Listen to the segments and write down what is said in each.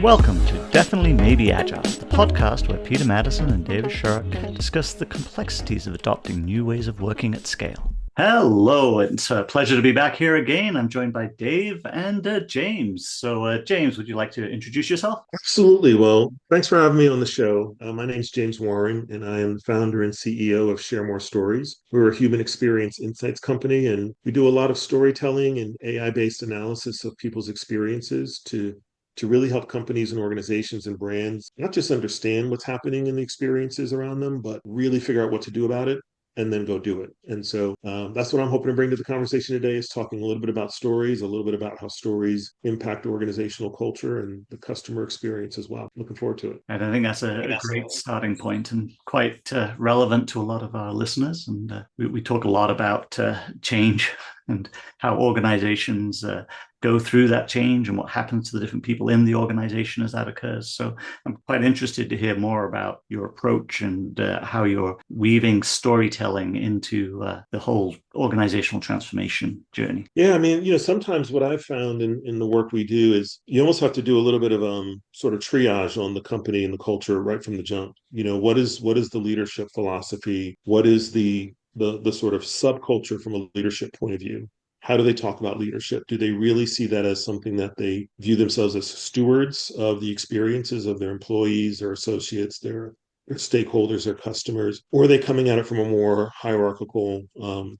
Welcome to Definitely Maybe Agile, the podcast where Peter Madison and David Shurock discuss the complexities of adopting new ways of working at scale. Hello, it's a pleasure to be back here again. I'm joined by Dave and James. So, James, would you like to introduce yourself? Absolutely. Well, thanks for having me on the show. My name is James Waring, and I am the founder and CEO of Share More Stories. We're a human experience insights company, and we do a lot of storytelling and AI-based analysis of people's experiences to really help companies and organizations and brands not just understand what's happening in the experiences around them, but really figure out what to do about it and then go do it. And so that's what I'm hoping to bring to the conversation today is talking a little bit about stories, a little bit about how stories impact organizational culture and the customer experience as well. Looking forward to it. And I think that's a great starting point and quite relevant to a lot of our listeners. And we talk a lot about change and how organizations go through that change and what happens to the different people in the organization as that occurs. So I'm quite interested to hear more about your approach and how you're weaving storytelling into the whole organizational transformation journey. Yeah, I mean, sometimes what I've found in the work we do is you almost have to do a little bit of sort of triage on the company and the culture right from the jump. What is the leadership philosophy? What is the sort of subculture from a leadership point of view? How do they talk about leadership? Do they really see that as something that they view themselves as stewards of the experiences of their employees, their associates, their stakeholders, their customers, or are they coming at it from a more hierarchical,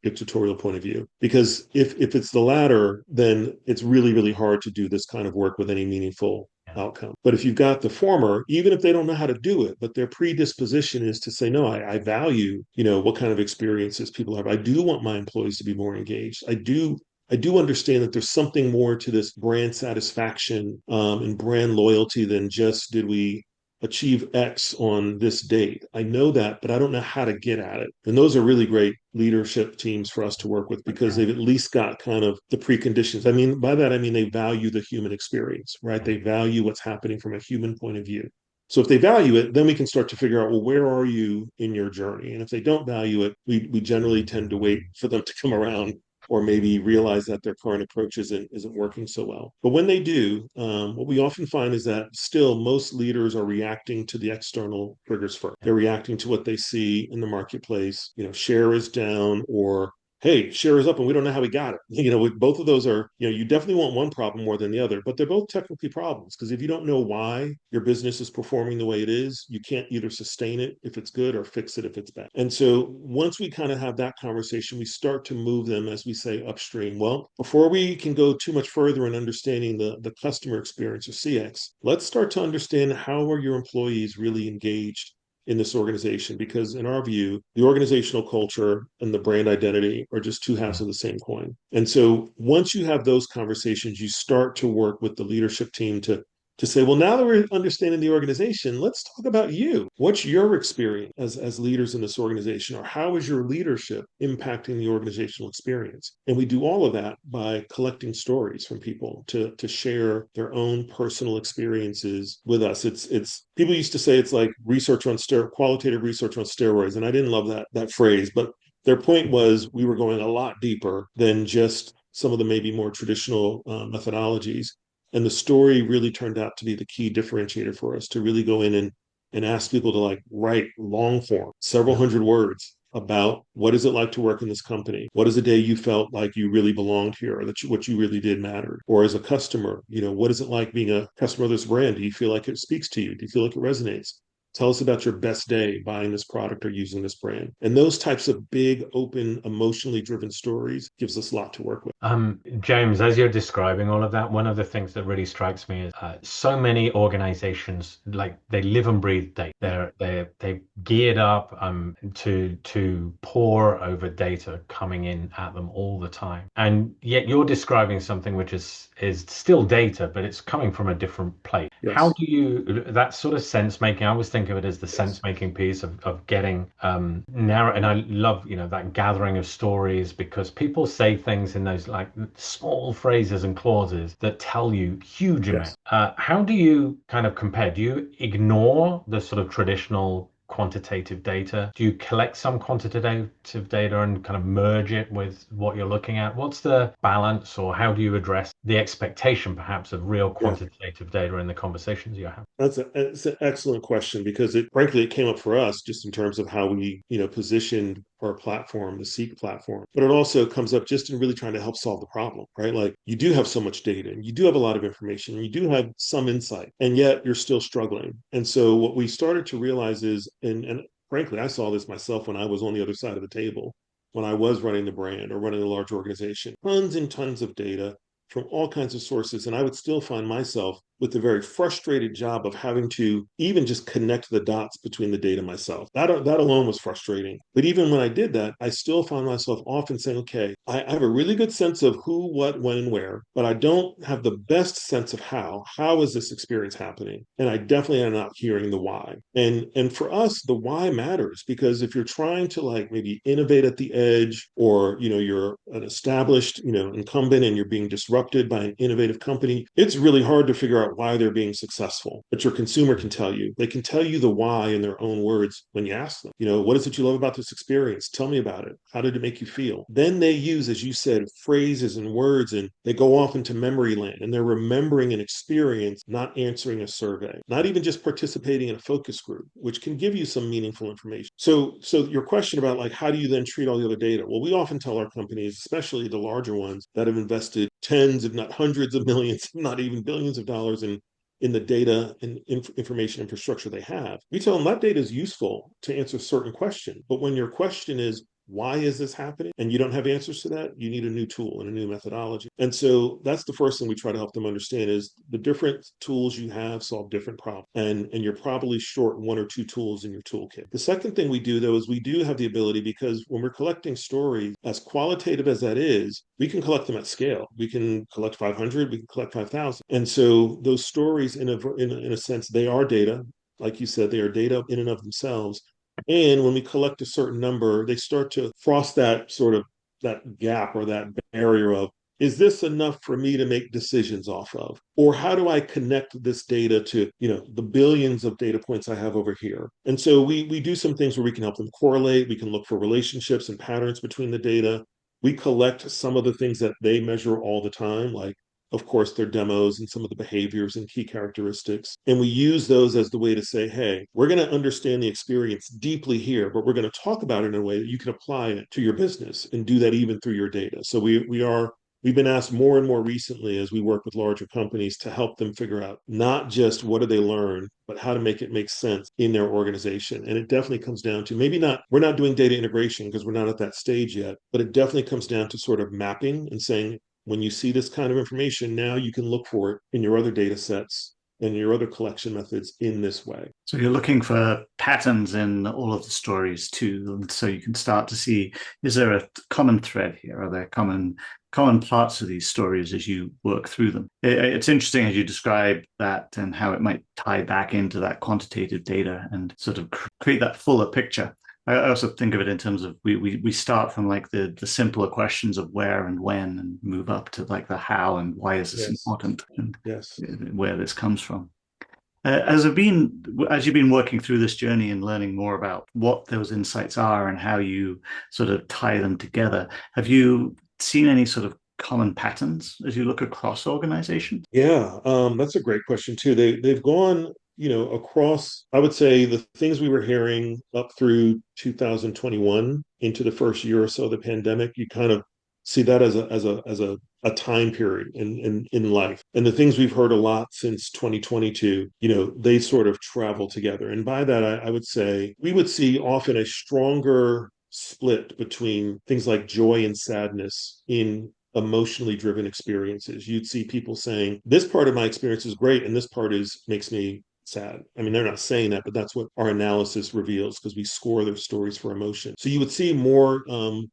dictatorial point of view? Because if it's the latter, then it's really, really hard to do this kind of work with any meaningful outcome. But if you've got the former, even if they don't know how to do it, but their predisposition is to say, no, I value, what kind of experiences people have. I do want my employees to be more engaged. I do understand that there's something more to this brand satisfaction and brand loyalty than just did we achieve X on this date. I know that, but I don't know how to get at it. And those are really great leadership teams for us to work with because they've at least got kind of the preconditions. I mean, by that, I mean they value the human experience, right? They value what's happening from a human point of view. So if they value it, then we can start to figure out, well, where are you in your journey? And if they don't value it, we generally tend to wait for them to come around or maybe realize that their current approach isn't working so well. But when they do, what we often find is that still most leaders are reacting to the external triggers first. They're reacting to what they see in the marketplace. Share is down, or hey, share is up and we don't know how we got it. Both of those are, you definitely want one problem more than the other, but they're both technically problems because if you don't know why your business is performing the way it is, you can't either sustain it if it's good or fix it if it's bad. And so once we kind of have that conversation, we start to move them, as we say, upstream. Well, before we can go too much further in understanding the customer experience or CX, let's start to understand how are your employees really engaged in this organization, because in our view, the organizational culture and the brand identity are just two halves of the same coin. And so once you have those conversations, you start to work with the leadership team to say, well, now that we're understanding the organization, let's talk about you. What's your experience as leaders in this organization, or how is your leadership impacting the organizational experience? And we do all of that by collecting stories from people to share their own personal experiences with us. It's people used to say it's like qualitative research on steroids, and I didn't love that phrase, but their point was we were going a lot deeper than just some of the maybe more traditional methodologies. And the story really turned out to be the key differentiator for us to really go in and ask people to like write long form, several hundred words about what is it like to work in this company? What is a day you felt like you really belonged here, or what you really did mattered? Or as a customer, what is it like being a customer of this brand? Do you feel like it speaks to you? Do you feel like it resonates? Tell us about your best day buying this product or using this brand. And those types of big, open, emotionally driven stories gives us a lot to work with. James, as you're describing all of that, one of the things that really strikes me is so many organizations, like they live and breathe data. They geared up to pour over data coming in at them all the time, and yet you're describing something which is still data, but it's coming from a different place. How Yes. do you that sort of sense making? I always think of it as the Yes. sense making piece of getting narrow, and I love that gathering of stories because people say things in those like small phrases and clauses that tell you huge amounts. Yes. How do you kind of compare? Do you ignore the sort of traditional quantitative data? Do you collect some quantitative data and kind of merge it with what you're looking at? What's the balance, or how do you address the expectation perhaps of real Yeah. quantitative data in the conversations you have? It's an excellent question because frankly it came up for us just in terms of how we positioned our platform, the Seek platform, but it also comes up just in really trying to help solve the problem, right? Like you do have so much data and you do have a lot of information and you do have some insight, and yet you're still struggling. And so what we started to realize is, and frankly I saw this myself when I was on the other side of the table, when I was running the brand or running a large organization, tons and tons of data from all kinds of sources. And I would still find myself with the very frustrated job of having to even just connect the dots between the data myself. That alone was frustrating. But even when I did that, I still found myself often saying, okay, I have a really good sense of who, what, when, and where, but I don't have the best sense of how. How is this experience happening? And I definitely am not hearing the why. And for us, the why matters, because if you're trying to like maybe innovate at the edge, or you're an established incumbent and you're being disrupted by an innovative company, it's really hard to figure out why they're being successful. But your consumer can tell you. They can tell you the why in their own words when you ask them. What is it you love about this experience? Tell me about it. How did it make you feel? Then they use, as you said, phrases and words, and they go off into memory land, and they're remembering an experience, not answering a survey, not even just participating in a focus group, which can give you some meaningful information. So your question about like how do you then treat all the other data? Well, we often tell our companies, especially the larger ones that have invested tens, if not hundreds of millions, if not even billions of dollars in the data and information infrastructure they have. We tell them that data is useful to answer certain questions. But when your question is, why is this happening? And you don't have answers to that, you need a new tool and a new methodology. And so that's the first thing we try to help them understand is the different tools you have solve different problems. And you're probably short one or two tools in your toolkit. The second thing we do though is we do have the ability, because when we're collecting stories, as qualitative as that is, we can collect them at scale. We can collect 500, we can collect 5,000. And so those stories in a sense, they are data. Like you said, they are data in and of themselves. And when we collect a certain number, they start to frost that sort of that gap or that barrier of, is this enough for me to make decisions off of? Or how do I connect this data to, the billions of data points I have over here? And so we do some things where we can help them correlate. We can look for relationships and patterns between the data. We collect some of the things that they measure all the time, like of course, their demos and some of the behaviors and key characteristics. And we use those as the way to say, hey, we're going to understand the experience deeply here, but we're going to talk about it in a way that you can apply it to your business and do that even through your data. So we've been asked more and more recently as we work with larger companies to help them figure out not just what do they learn, but how to make it make sense in their organization. And it definitely comes down to we're not doing data integration because we're not at that stage yet, but it definitely comes down to sort of mapping and saying, when you see this kind of information, now you can look for it in your other data sets and your other collection methods in this way. So you're looking for patterns in all of the stories too, so you can start to see, is there a common thread here? Are there common parts of these stories as you work through them? It's interesting as you describe that and how it might tie back into that quantitative data and sort of create that fuller picture. I also think of it in terms of we start from like the simpler questions of where and when, and move up to like the how and why is this important, and Yes. where this comes from. As you've been working through this journey and learning more about what those insights are and how you sort of tie them together, have you seen any sort of common patterns as you look across organizations? Yeah, that's a great question too. They've gone, across, I would say, the things we were hearing up through 2021 into the first year or so of the pandemic. You kind of see that as a time period in life. And the things we've heard a lot since 2022, they sort of travel together. And by that, I would say we would see often a stronger split between things like joy and sadness in emotionally driven experiences. You'd see people saying, this part of my experience is great, and this part makes me sad. I mean, they're not saying that, but that's what our analysis reveals because we score their stories for emotion. So you would see more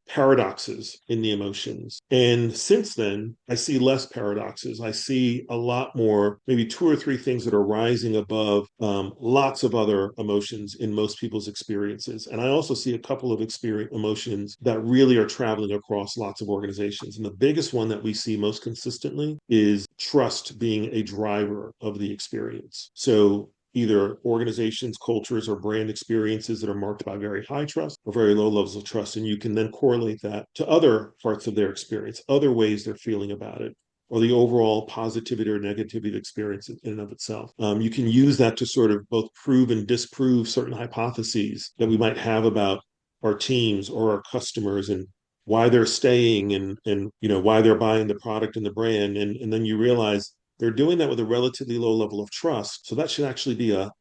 paradoxes in the emotions. And since then, I see less paradoxes. I see a lot more, maybe two or three things that are rising above lots of other emotions in most people's experiences. And I also see a couple of emotions that really are traveling across lots of organizations. And the biggest one that we see most consistently is trust being a driver of the experience. So either organizations, cultures, or brand experiences that are marked by very high trust or very low levels of trust. And you can then correlate that to other parts of their experience, other ways they're feeling about it, or the overall positivity or negativity experience in and of itself. You can use that to sort of both prove and disprove certain hypotheses that we might have about our teams or our customers and why they're staying and why they're buying the product and the brand. And then you realize they're doing that with a relatively low level of trust. So that should actually be a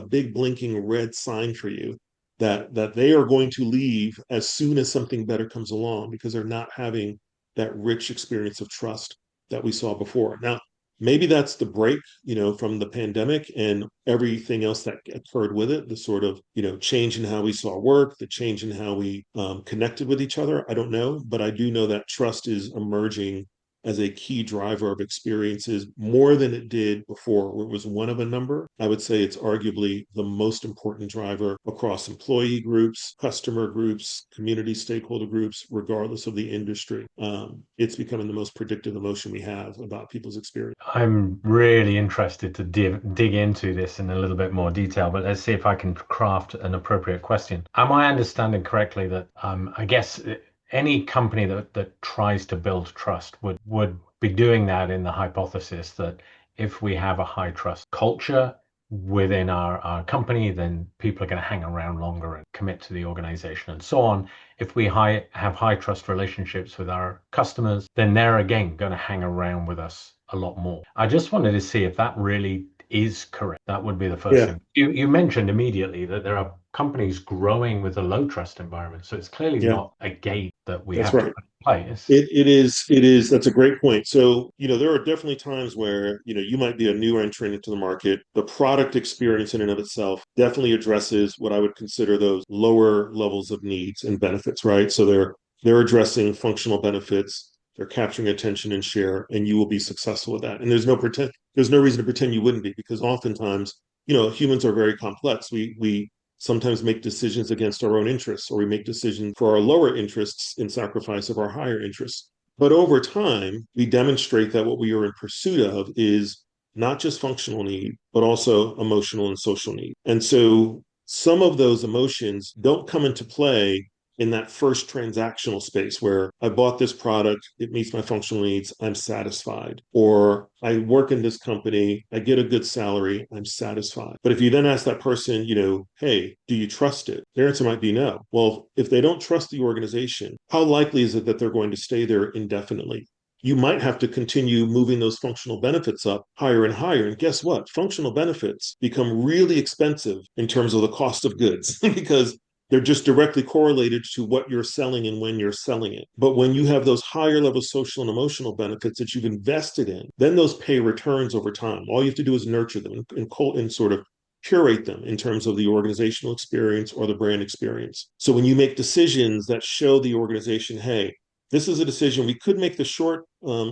big blinking red sign for you that they are going to leave as soon as something better comes along because they're not having that rich experience of trust that we saw before. Now, maybe that's the break, from the pandemic and everything else that occurred with it, the sort of, change in how we saw work, the change in how we connected with each other. I don't know, but I do know that trust is emerging as a key driver of experiences more than it did before, where it was one of a number. I would say it's arguably the most important driver across employee groups, customer groups, community stakeholder groups, regardless of the industry. It's becoming the most predictive emotion we have about people's experience. I'm really interested to dig into this in a little bit more detail, but let's see if I can craft an appropriate question. Am I understanding correctly that I guess any company that tries to build trust would be doing that in the hypothesis that if we have a high trust culture within our company, then people are going to hang around longer and commit to the organization and so on. If we have high trust relationships with our customers, then they're again going to hang around with us a lot more. I just wanted to see if that really is correct. That would be the first thing. You mentioned immediately that there are companies growing with a low trust environment. So it's clearly not a gate that we That's have to right. put in place. It is. That's a great point. So, there are definitely times where, you might be a new entrant into the market. The product experience in and of itself definitely addresses what I would consider those lower levels of needs and benefits, right? So they're addressing functional benefits, they're capturing attention and share, and you will be successful with that. And there's no reason to pretend you wouldn't be, because oftentimes, humans are very complex. We sometimes make decisions against our own interests, or we make decisions for our lower interests in sacrifice of our higher interests. But over time, we demonstrate that what we are in pursuit of is not just functional need, but also emotional and social need. And so some of those emotions don't come into play in that first transactional space where I bought this product, it meets my functional needs, I'm satisfied. Or I work in this company, I get a good salary, I'm satisfied. But if you then ask that person, hey, do you trust it? Their answer might be no. Well, if they don't trust the organization, how likely is it that they're going to stay there indefinitely? You might have to continue moving those functional benefits up higher and higher. And guess what? Functional benefits become really expensive in terms of the cost of goods because they're just directly correlated to what you're selling and when you're selling it. But when you have those higher level social and emotional benefits that you've invested in, then those pay returns over time. All you have to do is nurture them and sort of curate them in terms of the organizational experience or the brand experience. So when you make decisions that show the organization, hey, this is a decision, we could make the short,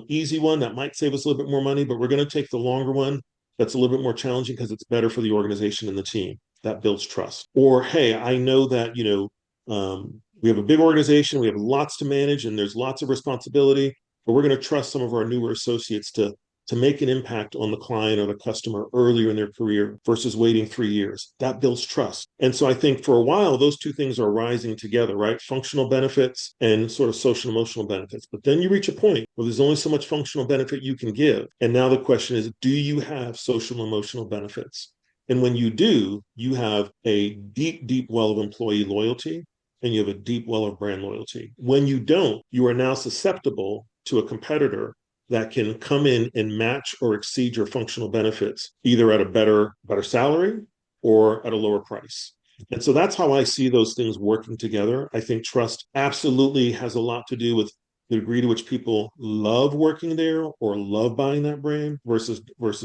easy one that might save us a little bit more money, but we're going to take the longer one that's a little bit more challenging because it's better for the organization and the team. That builds trust. Or, hey, I know that, we have a big organization, we have lots to manage, and there's lots of responsibility, but we're going to trust some of our newer associates to make an impact on the client or the customer earlier in their career versus waiting 3 years. That builds trust. And so I think for a while, those two things are rising together, right? Functional benefits and sort of social emotional benefits. But then you reach a point where there's only so much functional benefit you can give. And now the question is, do you have social emotional benefits? And when you do, you have a deep, deep well of employee loyalty and you have a deep well of brand loyalty. When you don't, you are now susceptible to a competitor that can come in and match or exceed your functional benefits, either at a better salary or at a lower price. And so that's how I see those things working together. I think trust absolutely has a lot to do with the degree to which people love working there or love buying that brand versus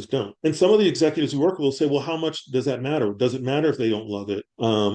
don't. And some of the executives we work with will say, well, how much does that matter? Does it matter if they don't love it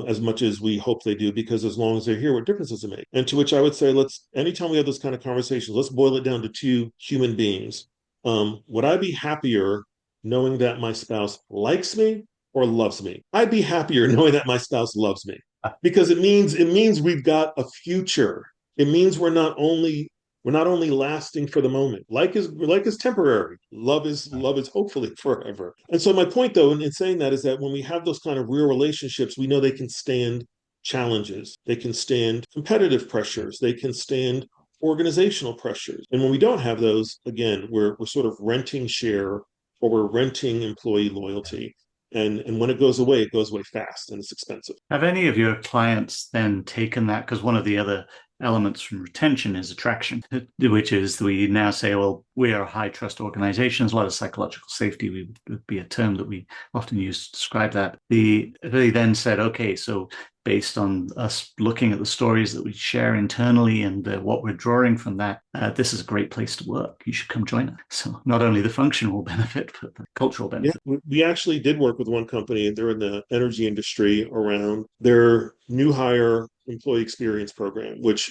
as much as we hope they do? Because as long as they're here, what difference does it make? And to which I would say, anytime we have this kind of conversation, let's boil it down to two human beings. Would I be happier knowing that my spouse likes me or loves me? I'd be happier knowing that my spouse loves me because it means we've got a future. It means we're not only we're not only lasting for the moment. Like is temporary. Love is hopefully forever. And so my point though in saying that is that when we have those kind of real relationships, we know they can stand challenges. They can stand competitive pressures. They can stand organizational pressures. And when we don't have those, again, we're sort of renting share or we're renting employee loyalty. And when it goes away fast and it's expensive. Have any of your clients then taken that? Because one of the other elements from retention is attraction, which is we now say, well, we are high trust organizations. A lot of psychological safety would be a term that we often use to describe that. They then said, okay, so based on us looking at the stories that we share internally and what we're drawing from that, this is a great place to work. You should come join us. So not only the functional benefit, but the cultural Yeah, benefit. we actually did work with one company. They're in the energy industry around their new hire employee experience program, which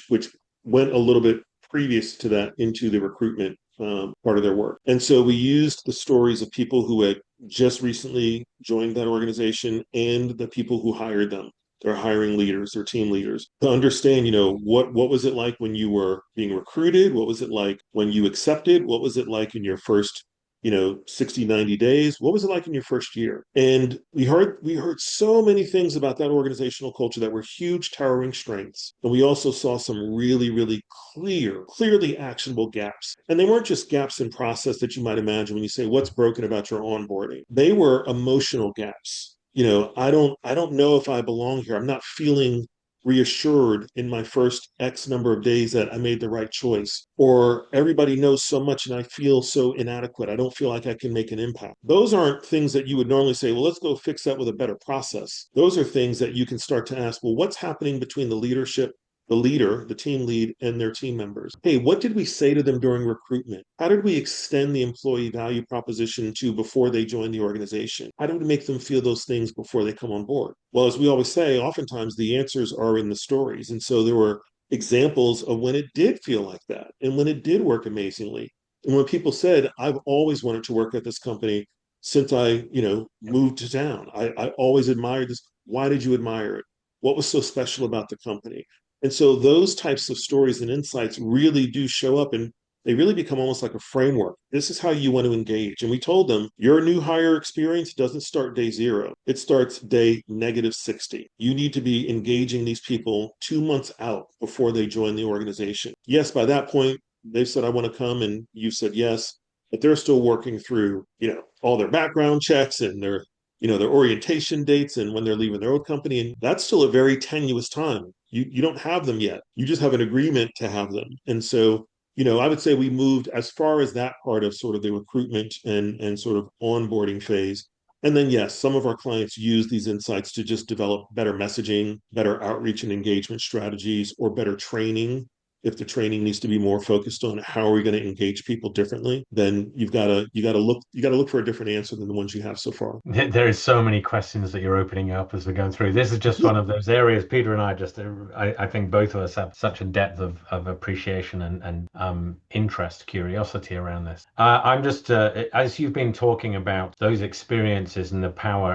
went a little bit previous to that into the recruitment part of their work. And so we used the stories of people who had just recently joined that organization and the people who hired them, their hiring leaders, their team leaders, to understand, what was it like when you were being recruited? What was it like when you accepted? What was it like in your first 60, 90 days? What was it like in your first year? And we heard so many things about that organizational culture that were huge, towering strengths. And we also saw some really, really clearly actionable gaps. And they weren't just gaps in process that you might imagine when you say, what's broken about your onboarding? They were emotional gaps. I don't know if I belong here. I'm not feeling reassured in my first X number of days that I made the right choice, or everybody knows so much and I feel so inadequate. I don't feel like I can make an impact. Those aren't things that you would normally say, well, let's go fix that with a better process. Those are things that you can start to ask, well, what's happening between the leadership, the leader, the team lead, and their team members? Hey, what did we say to them during recruitment? How did we extend the employee value proposition to before they join the organization? How did we make them feel those things before they come on board? Well, as we always say, oftentimes the answers are in the stories. And so there were examples of when it did feel like that and when it did work amazingly. And when people said, I've always wanted to work at this company since I moved to town. I always admired this. Why did you admire it? What was so special about the company? And so those types of stories and insights really do show up and they really become almost like a framework. This is how you want to engage. And we told them your new hire experience doesn't start day zero. It starts day -60. You need to be engaging these people 2 months out before they join the organization. Yes, by that point, they've said, I want to come, and you said yes, but they're still working through, all their background checks and their orientation dates and when they're leaving their old company. And that's still a very tenuous time. You don't have them yet. You just have an agreement to have them. And so I would say we moved as far as that part of sort of the recruitment and sort of onboarding phase. And then, yes, some of our clients use these insights to just develop better messaging, better outreach and engagement strategies, or better training. If the training needs to be more focused on how are we going to engage people differently, then you got to look for a different answer than the ones you have so far. There is so many questions that you're opening up as we're going through. This is just one of those areas. Peter and I I think both of us have such a depth of appreciation and interest, curiosity around this. I'm just, as you've been talking about those experiences and the power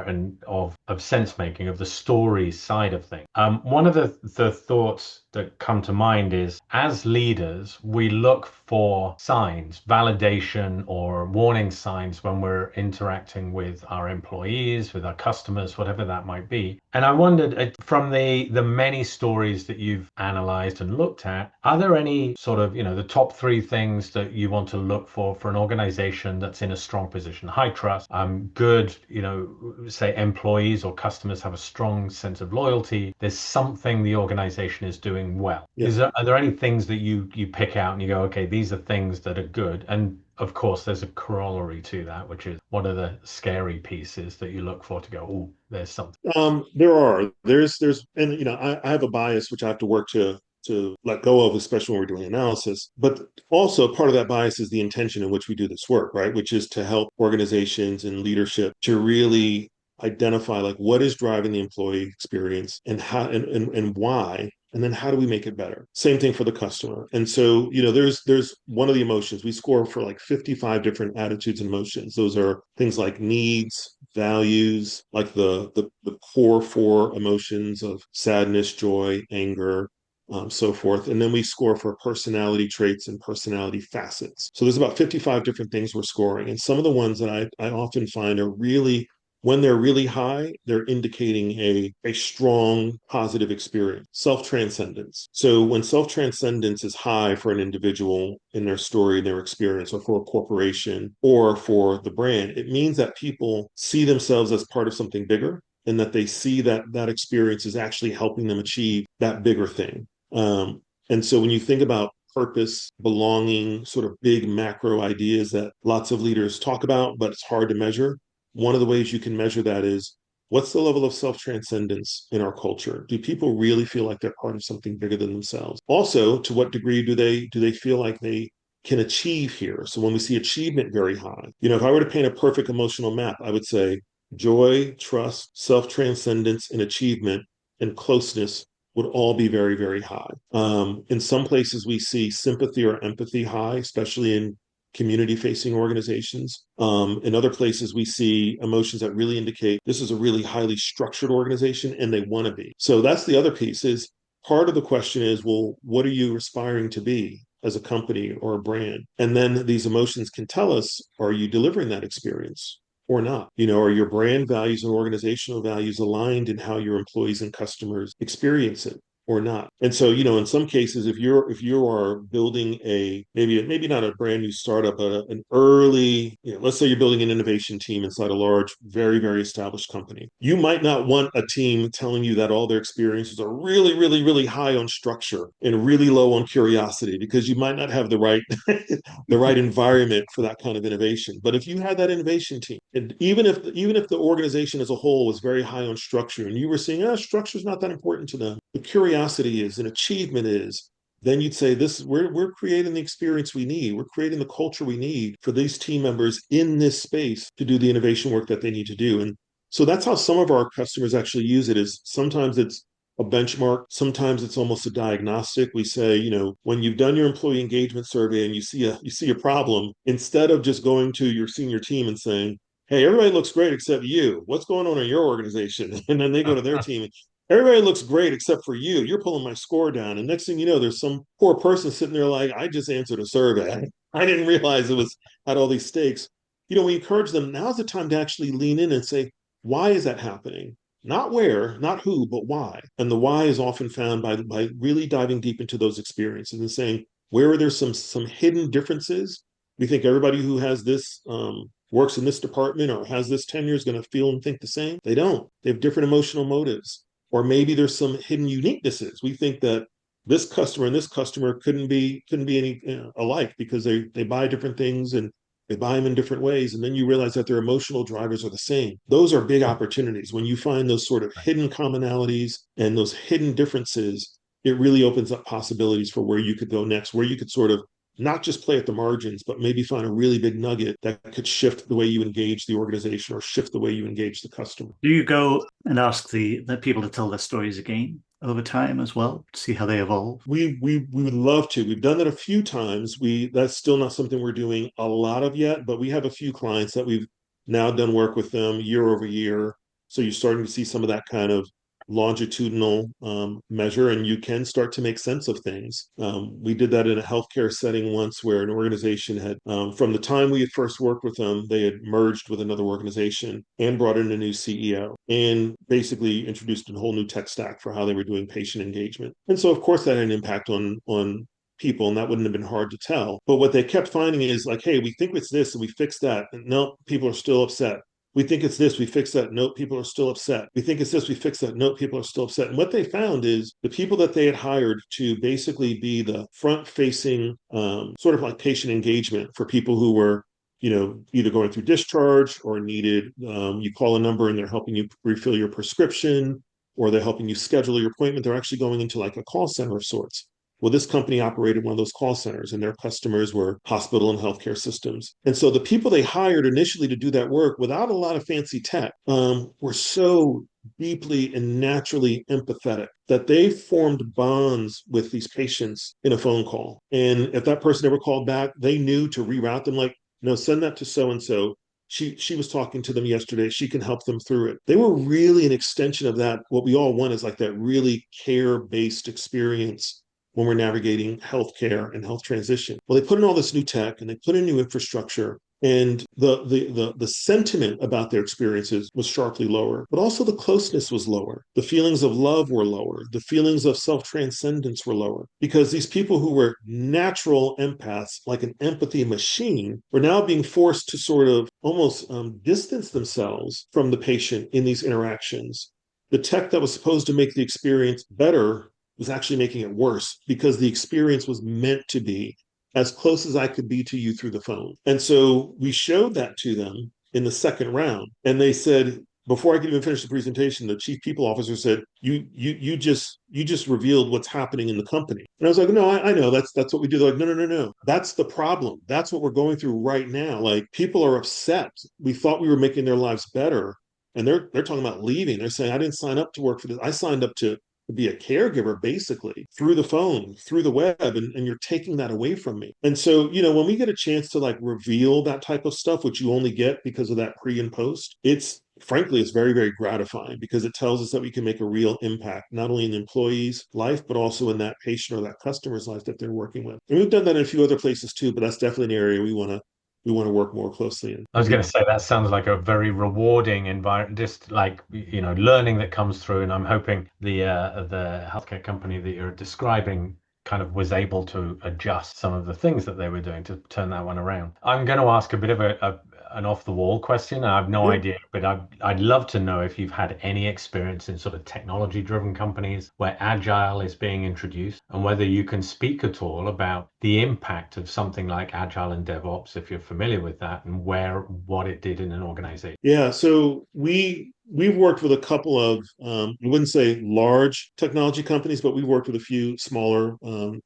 of sense making, of the story side of things. One of the thoughts that come to mind is as leaders, we look for signs, validation or warning signs when we're interacting with our employees, with our customers, whatever that might be. And I wondered, from the many stories that you've analyzed and looked at, are there any sort of, the top three things that you want to look for an organization that's in a strong position, high trust, good, say employees or customers have a strong sense of loyalty, there's something the organization is doing well. Yeah. Are there any things that you pick out and you go, okay, these are things that are good? And of course, there's a corollary to that, which is what are the scary pieces that you look for to go, oh, there's something. And I have a bias which I have to work to let go of, especially when we're doing analysis. But also part of that bias is the intention in which we do this work, right? Which is to help organizations and leadership to really identify like what is driving the employee experience and how and why. And then how do we make it better? Same thing for the customer. And so, there's one of the emotions. We score for like 55 different attitudes and emotions. Those are things like needs, values, like the core four emotions of sadness, joy, anger, so forth. And then we score for personality traits and personality facets. So there's about 55 different things we're scoring. And some of the ones that I often find are really, when they're really high, they're indicating a strong positive experience. Self-transcendence. So when self-transcendence is high for an individual in their story, their experience, or for a corporation, or for the brand, it means that people see themselves as part of something bigger, and that they see that that experience is actually helping them achieve that bigger thing. And so when you think about purpose, belonging, sort of big macro ideas that lots of leaders talk about, but it's hard to measure, one of the ways you can measure that is, what's the level of self-transcendence in our culture? Do people really feel like they're part of something bigger than themselves? Also, to what degree do they feel like they can achieve here? So when we see achievement very high, if I were to paint a perfect emotional map, I would say joy, trust, self-transcendence, and achievement and closeness would all be very, very high. In some places, we see sympathy or empathy high, especially in community-facing organizations. In other places, we see emotions that really indicate this is a really highly structured organization, and they want to be. So that's the other piece. Is part of the question is, well, what are you aspiring to be as a company or a brand? And then these emotions can tell us, are you delivering that experience or not? Are your brand values and organizational values aligned in how your employees and customers experience it or not? And so, in some cases, if you are building maybe not a brand new startup, but an early, let's say you're building an innovation team inside a large, very, very established company, you might not want a team telling you that all their experiences are really, really, really high on structure and really low on curiosity, because you might not have the right the right environment for that kind of innovation. But if you had that innovation team, and even if the organization as a whole was very high on structure, and you were seeing, structure is not that important to them, the curiosity is, and achievement is, then you'd say, we're creating the experience we need. We're creating the culture we need for these team members in this space to do the innovation work that they need to do. And so that's how some of our customers actually use it. Is sometimes it's a benchmark. Sometimes it's almost a diagnostic. We say, when you've done your employee engagement survey and you see a problem, instead of just going to your senior team and saying, hey, everybody looks great except you, what's going on in your organization? And then they go to their team, everybody looks great except for you. You're pulling my score down. And next thing you know, there's some poor person sitting there like, I just answered a survey. I didn't realize it had all these stakes. We encourage them, now's the time to actually lean in and say, why is that happening? Not where, not who, but why. And the why is often found by really diving deep into those experiences and saying, where are there some hidden differences? We think everybody who has this works in this department or has this tenure is going to feel and think the same. They don't. They have different emotional motives. Or maybe there's some hidden uniquenesses. We think that this customer and this customer couldn't be any alike, because they buy different things and they buy them in different ways. And then you realize that their emotional drivers are the same. Those are big opportunities. When you find those sort of hidden commonalities and those hidden differences, it really opens up possibilities for where you could go next, where you could sort of not just play at the margins, but maybe find a really big nugget that could shift the way you engage the organization or shift the way you engage the customer. Do you go and ask the people to tell their stories again over time as well, to see how they evolve? We would love to. We've done that a few times. That's still not something we're doing a lot of yet, but we have a few clients that we've now done work with them year over year. So you're starting to see some of that kind of longitudinal measure, and you can start to make sense of things. We did that in a healthcare setting once, where an organization had, from the time we had first worked with them, they had merged with another organization and brought in a new CEO and basically introduced a whole new tech stack for how they were doing patient engagement. And so, of course, that had an impact on people, and that wouldn't have been hard to tell. But what they kept finding is like, hey, we think it's this and we fixed that. And no, people are still upset. We think it's this, we fix that. Nope, people are still upset. We think it's this, we fix that. Nope, people are still upset. And what they found is the people that they had hired to basically be the front-facing sort of like patient engagement for people who were, either going through discharge or needed, you call a number and they're helping you refill your prescription, or they're helping you schedule your appointment. They're actually going into like a call center of sorts. Well, this company operated one of those call centers, and their customers were hospital and healthcare systems. And so the people they hired initially to do that work without a lot of fancy tech were so deeply and naturally empathetic that they formed bonds with these patients in a phone call. And if that person ever called back, they knew to reroute them, like, no, send that to so-and-so. she was talking to them yesterday. She can help them through it. They were really an extension of that. What we all want is like that really care-based experience when we're navigating healthcare and health transition. Well, they put in all this new tech and they put in new infrastructure, and the sentiment about their experiences was sharply lower, but also the closeness was lower. The feelings of love were lower. The feelings of self-transcendence were lower, because these people who were natural empaths, like an empathy machine, were now being forced to sort of almost distance themselves from the patient in these interactions. The tech that was supposed to make the experience better was actually making it worse, because the experience was meant to be as close as I could be to you through the phone. And so we showed that to them in the second round. And they said, before I could even finish the presentation, the chief people officer said, you just revealed what's happening in the company. And I was like, no, I know that's what we do. They're like, no. That's the problem. That's what we're going through right now. Like, people are upset. We thought we were making their lives better. And they're talking about leaving. They're saying, I didn't sign up to work for this. I signed up to be a caregiver, basically, through the phone, through the web, and you're taking that away from me. And so, when we get a chance to like reveal that type of stuff, which you only get because of that pre and post, it's frankly, it's very, very gratifying, because it tells us that we can make a real impact, not only in the employee's life, but also in that patient or that customer's life that they're working with. And we've done that in a few other places too, but that's definitely an area we want to work more closely in. I was going to say that sounds like a very rewarding environment, just like, learning that comes through. And I'm hoping the healthcare company that you're describing kind of was able to adjust some of the things that they were doing to turn that one around. I'm going to ask a bit of an off the wall question. I have no idea, but I'd love to know if you've had any experience in sort of technology driven companies where Agile is being introduced, and whether you can speak at all about the impact of something like Agile and DevOps, if you're familiar with that, and what it did in an organization. Yeah, so we've worked with a couple of I wouldn't say large technology companies, but we've worked with a few smaller,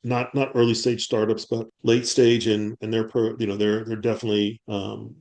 not early stage startups, but late stage, and they're definitely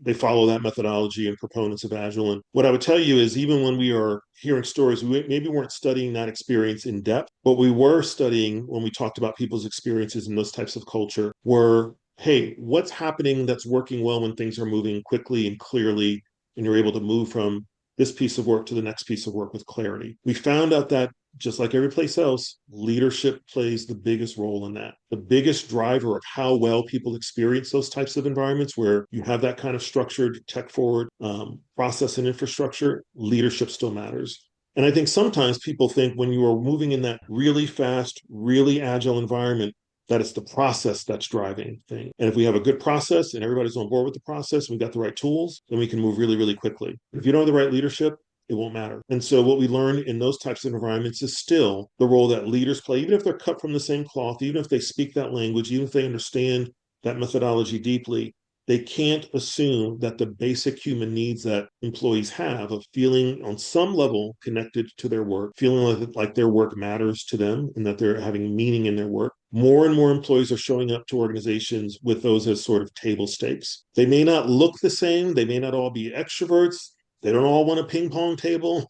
they follow that methodology and proponents of Agile. And what I would tell you is, even when we are hearing stories, we maybe weren't studying that experience in depth, but we were studying, when we talked about people's experiences in those types of culture, were, hey, what's happening that's working well when things are moving quickly and clearly, and you're able to move from this piece of work to the next piece of work with clarity. We found out that, just like every place else, leadership plays the biggest role in that. The biggest driver of how well people experience those types of environments, where you have that kind of structured, tech forward process and infrastructure, leadership still matters. And I think sometimes people think, when you are moving in that really fast, really agile environment, that it's the process that's driving things. And if we have a good process and everybody's on board with the process, we've got the right tools, then we can move really, really quickly. If you don't have the right leadership, it won't matter. And so what we learn in those types of environments is still the role that leaders play, even if they're cut from the same cloth, even if they speak that language, even if they understand that methodology deeply. They can't assume that the basic human needs that employees have, of feeling on some level connected to their work, feeling like their work matters to them and that they're having meaning in their work. More and more employees are showing up to organizations with those as sort of table stakes. They may not look the same. They may not all be extroverts. They don't all want a ping pong table.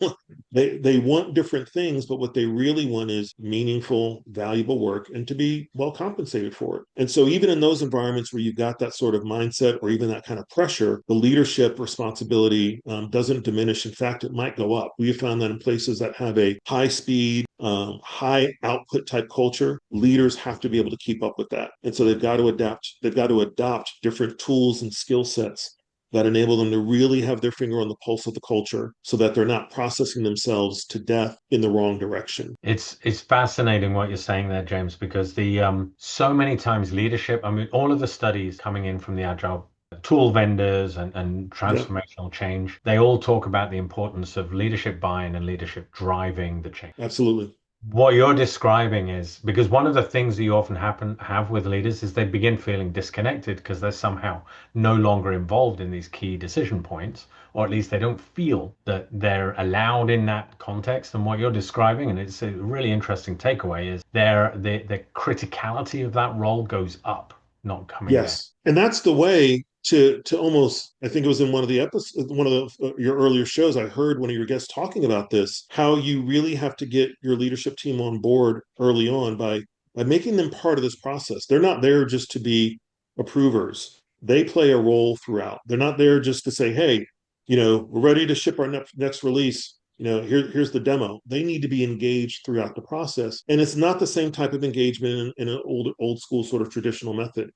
They want different things, but what they really want is meaningful, valuable work, and to be well compensated for it. And so even in those environments where you've got that sort of mindset, or even that kind of pressure, the leadership responsibility doesn't diminish. In fact, it might go up. We have found that in places that have a high speed, high output type culture, leaders have to be able to keep up with that. And so they've got to adapt. They've got to adopt different tools and skill sets that enable them to really have their finger on the pulse of the culture, so that they're not processing themselves to death in the wrong direction. It's fascinating what you're saying there, James, because the so many times leadership, I mean, all of the studies coming in from the Agile tool vendors and transformational change, they all talk about the importance of leadership buy-in and leadership driving the change. Absolutely. What you're describing is, because one of the things that you often have with leaders is they begin feeling disconnected because they're somehow no longer involved in these key decision points, or at least they don't feel that they're allowed in that context. And what you're describing, and it's a really interesting takeaway, is the criticality of that role goes up, not coming down. Yes. And that's the way to almost, I think it was in one of the episodes, one of your earlier shows, I heard one of your guests talking about this, how you really have to get your leadership team on board early on by making them part of this process. They're not there just to be approvers. they play a role throughout. They're not there just to say, hey, we're ready to ship our next release. Here's the demo. They need to be engaged throughout the process. And it's not the same type of engagement in an old school sort of traditional method,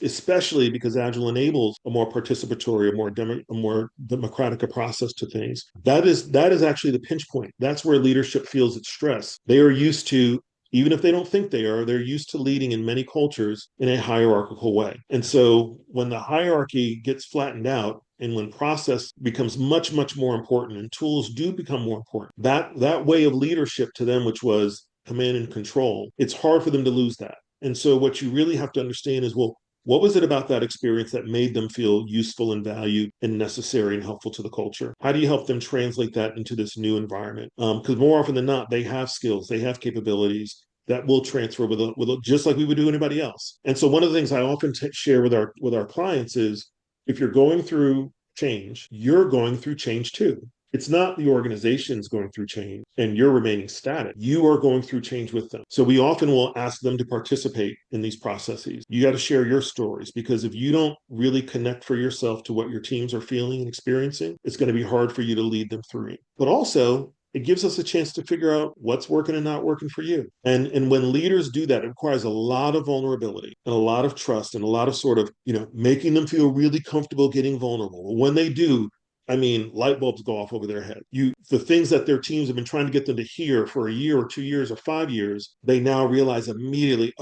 especially because Agile enables a more participatory, a more democratic a process to things. That is actually the pinch point. That's where leadership feels its stress. They are used to, even if they don't think they're used to leading in many cultures in a hierarchical way. And so when the hierarchy gets flattened out, and when process becomes much, much more important and tools do become more important, that way of leadership to them, which was command and control, it's hard for them to lose that. And so what you really have to understand is, well, what was it about that experience that made them feel useful and valued and necessary and helpful to the culture? How do you help them translate that into this new environment? Because more often than not, they have skills, they have capabilities that will transfer just like we would do anybody else. And so one of the things I often share with our clients is, if you're going through change, you're going through change too. It's not the organization's going through change and you're remaining static. You are going through change with them. So we often will ask them to participate in these processes. You got to share your stories, because if you don't really connect for yourself to what your teams are feeling and experiencing, it's going to be hard for you to lead them through it. But also, it gives us a chance to figure out what's working and not working for you. And when leaders do that, it requires a lot of vulnerability and a lot of trust and a lot of sort of, making them feel really comfortable getting vulnerable. When they do, I mean, light bulbs go off over their head. The things that their teams have been trying to get them to hear for a year or 2 years or 5 years, they now realize immediately,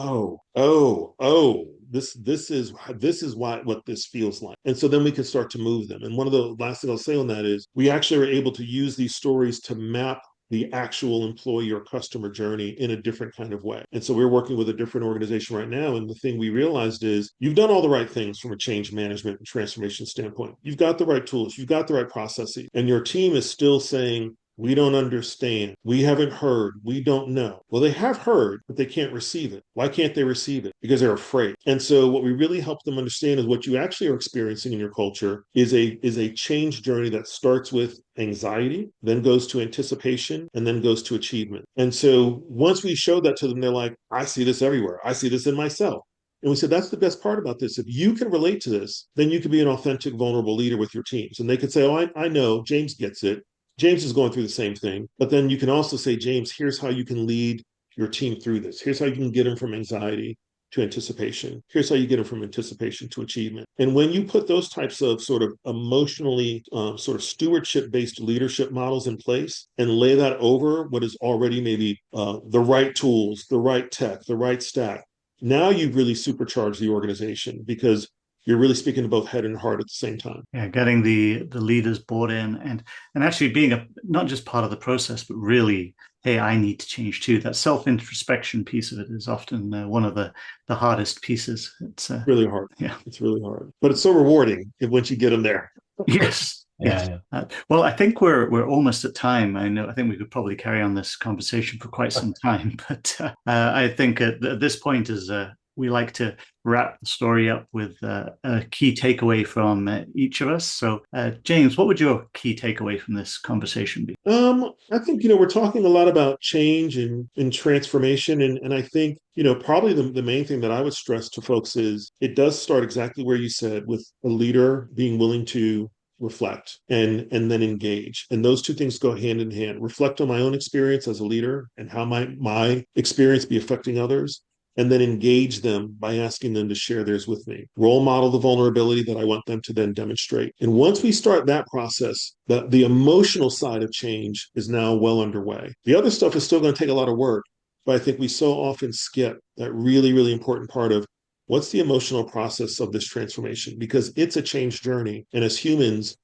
this is what this feels like. And so then we can start to move them. And one of the last things I'll say on that is, we actually are able to use these stories to map the actual employee or customer journey in a different kind of way. And so we're working with a different organization right now. And the thing we realized is, you've done all the right things from a change management and transformation standpoint. You've got the right tools, you've got the right processes, and your team is still saying, we don't understand. We haven't heard. We don't know. Well, they have heard, but they can't receive it. Why can't they receive it? Because they're afraid. And so what we really help them understand is, what you actually are experiencing in your culture is a change journey that starts with anxiety, then goes to anticipation, and then goes to achievement. And so once we show that to them, they're like, I see this everywhere. I see this in myself. And we said, that's the best part about this. If you can relate to this, then you can be an authentic, vulnerable leader with your teams. And they could say, oh, I know, James gets it. James is going through the same thing. But then you can also say, James, here's how you can lead your team through this. Here's how you can get them from anxiety to anticipation. Here's how you get them from anticipation to achievement. And when you put those types of sort of emotionally sort of stewardship-based leadership models in place, and lay that over what is already maybe the right tools, the right tech, the right stack, now you've really supercharged the organization, because you're really speaking to both head and heart at the same time. Yeah, getting the leaders bought in, and actually being not just part of the process, but really, hey, I need to change too. That self-introspection piece of it is often one of the hardest pieces. It's really hard. Yeah, it's really hard, but it's so rewarding once you get them there. Yes. Yes. Yeah. Well, I think we're almost at time. I think we could probably carry on this conversation for quite some time, but I think at this point is we like to wrap the story up with a key takeaway from each of us. So, James, what would your key takeaway from this conversation be? I think, we're talking a lot about change and transformation. And I think, probably the main thing that I would stress to folks is, it does start exactly where you said, with a leader being willing to reflect and then engage. And those two things go hand in hand. Reflect on my own experience as a leader and how my experience be affecting others, and then engage them by asking them to share theirs with me. Role model the vulnerability that I want them to then demonstrate. And once we start that process, the emotional side of change is now well underway. The other stuff is still going to take a lot of work, but I think we so often skip that really, really important part of, what's the emotional process of this transformation? Because it's a change journey. And as humans,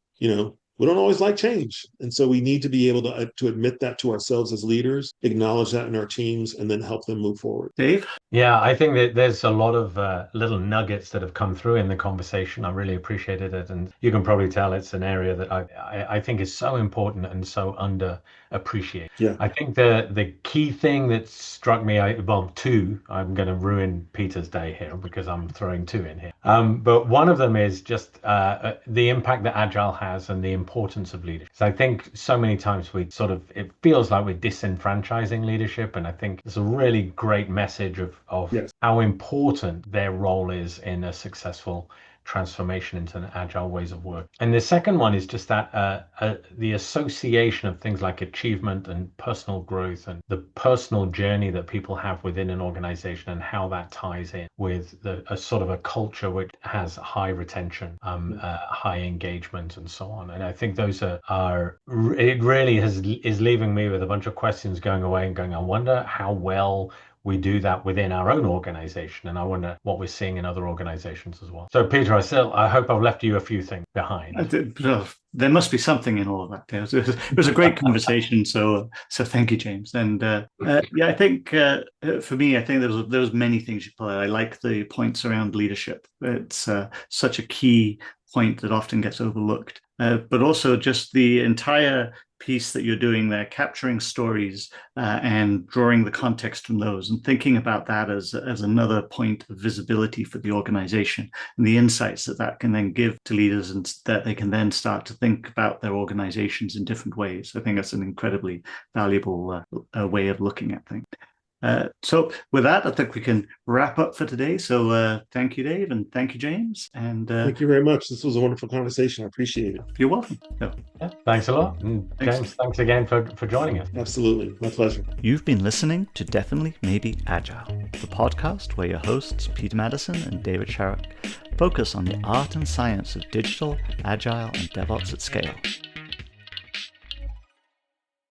we don't always like change. And so we need to be able to admit that to ourselves as leaders, acknowledge that in our teams, and then help them move forward. Dave? Yeah, I think that there's a lot of little nuggets that have come through in the conversation. I really appreciated it. And you can probably tell it's an area that I think is so important and so underappreciated. Yeah. I think the key thing that struck me, two, I'm going to ruin Peter's day here because I'm throwing two in here. But one of them is just the impact that Agile has and the importance of leadership. So I think so many times it feels like we're disenfranchising leadership. And I think it's a really great message of Yes. how important their role is in a successful transformation into an agile ways of work. And the second one is just that the association of things like achievement and personal growth and the personal journey that people have within an organization and how that ties in with a sort of a culture which has high retention, high engagement, and so on. And I think those are it really is leaving me with a bunch of questions going away and going, I wonder how well we do that within our own organization, and I wonder what we're seeing in other organizations as well. So, Peter, I hope I've left you a few things behind. There must be something in all of that. It was a great conversation. So thank you, James. And yeah, I think for me, I think there was many things you put. I like the points around leadership. It's such a key point that often gets overlooked. But also just the entire piece that you're doing there, capturing stories and drawing the context from those, and thinking about that as another point of visibility for the organization and the insights that can then give to leaders, and that they can then start to think about their organizations in different ways. I think that's an incredibly valuable way of looking at things. So with that, I think we can wrap up for today. So thank you, Dave, and thank you, James. And thank you very much. This was a wonderful conversation. I appreciate it. You're welcome. Yeah, thanks a lot. And James, thanks again for joining us. Absolutely. My pleasure. You've been listening to Definitely Maybe Agile, the podcast where your hosts, Peter Madison and David Sharrock, focus on the art and science of digital, agile, and DevOps at scale.